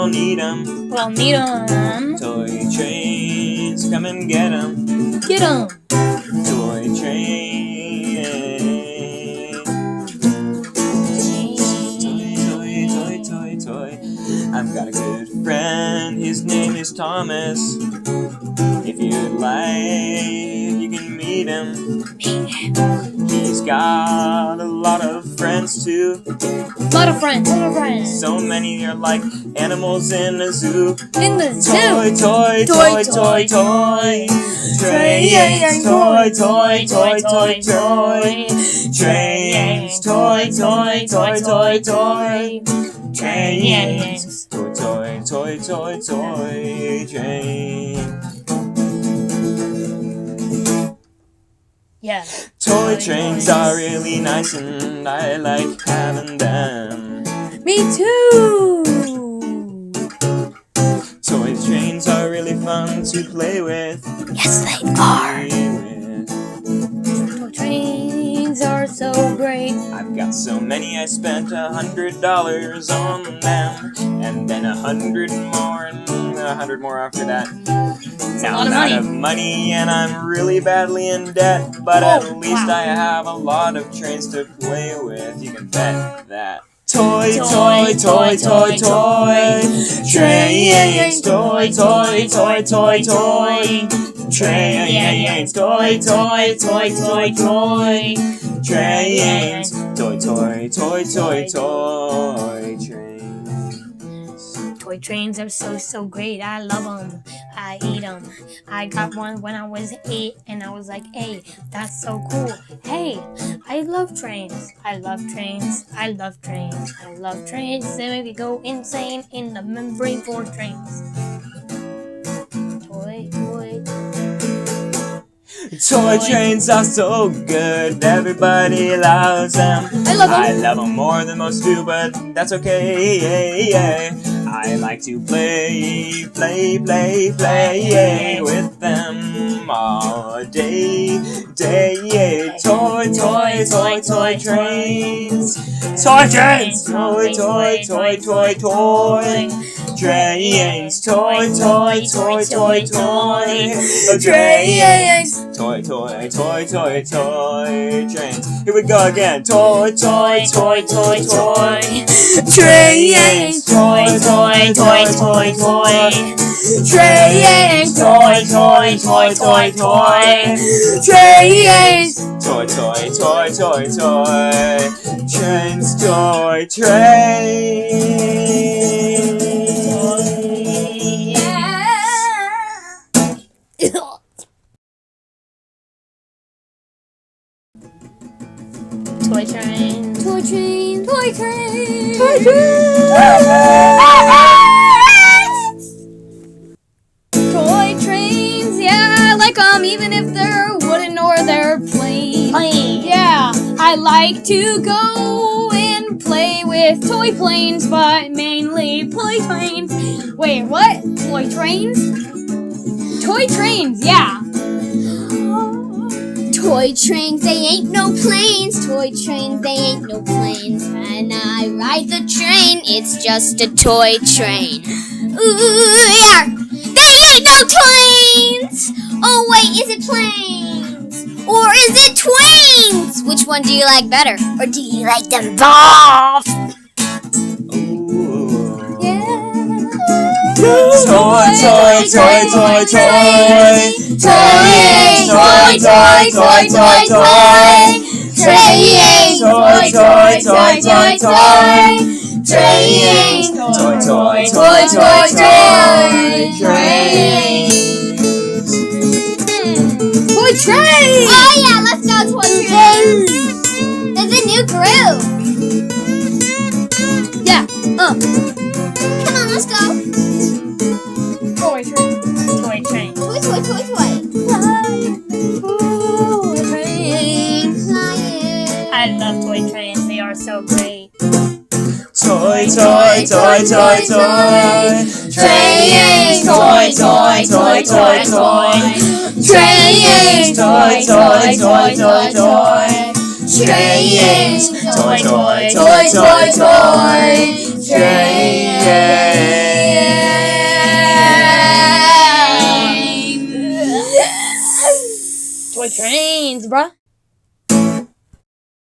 all need 'em. We all need 'em. Toy trains, come and get 'em. Get 'em. Toy train. Toy. I've got a good friend, his name is Thomas. If you'd like, you can meet him. He's got a lot of friends too. Lot of friends. So many are like animals in a zoo. In the zoo. Toy trains. Toy trains. Trains. Toy trains. Yeah. Toy trains are really nice and I like having them. Me too. Toy trains are really fun to play with. Yes, they are. Toy trains are so great. I've got so many I spent $100 on them, and then 100 more and 100 more after that. Now I'm out of money and I'm really badly in debt, but at least I have a lot of trains to play with. You can bet that. Toy trains. Toy trains. Trains. Toy trains. Toy trains are so great. I love them. I eat them. I got one when I was 8 and I was like, hey, that's so cool. Hey, I love trains. I love trains. I love trains. I love trains. They make me go insane in the memory for trains. Toy trains are so good, everybody loves them. I love them. I love them more than most do, but that's okay. I like to play with them all day. Toy trains. Toy trains. Trains. Toy trains. Trains. Here we go again. Toy trains. Trains. Trains. Toy train. Toy train. Toy train. Toy trains, yeah, I like them even if they're wooden or they're plain. Yeah, I like to go and play with toy planes, but mainly toy trains. Wait, what? Toy trains? Toy trains, yeah. Toy trains, they ain't no planes. Toy trains, they ain't no planes. When I ride the train, it's just a toy train. Ooh, yeah. They ain't no trains! Oh wait, is it planes? Or is it twains? Which one do you like better? Or do you like them both? Toy train! Oh yeah, let's go toy train! There's a new groove! Yeah, Come on, let's go! toy train. Toy train. Toy. Toy train. Flying. I love toy trains, they are so great. Toy trains. bruh.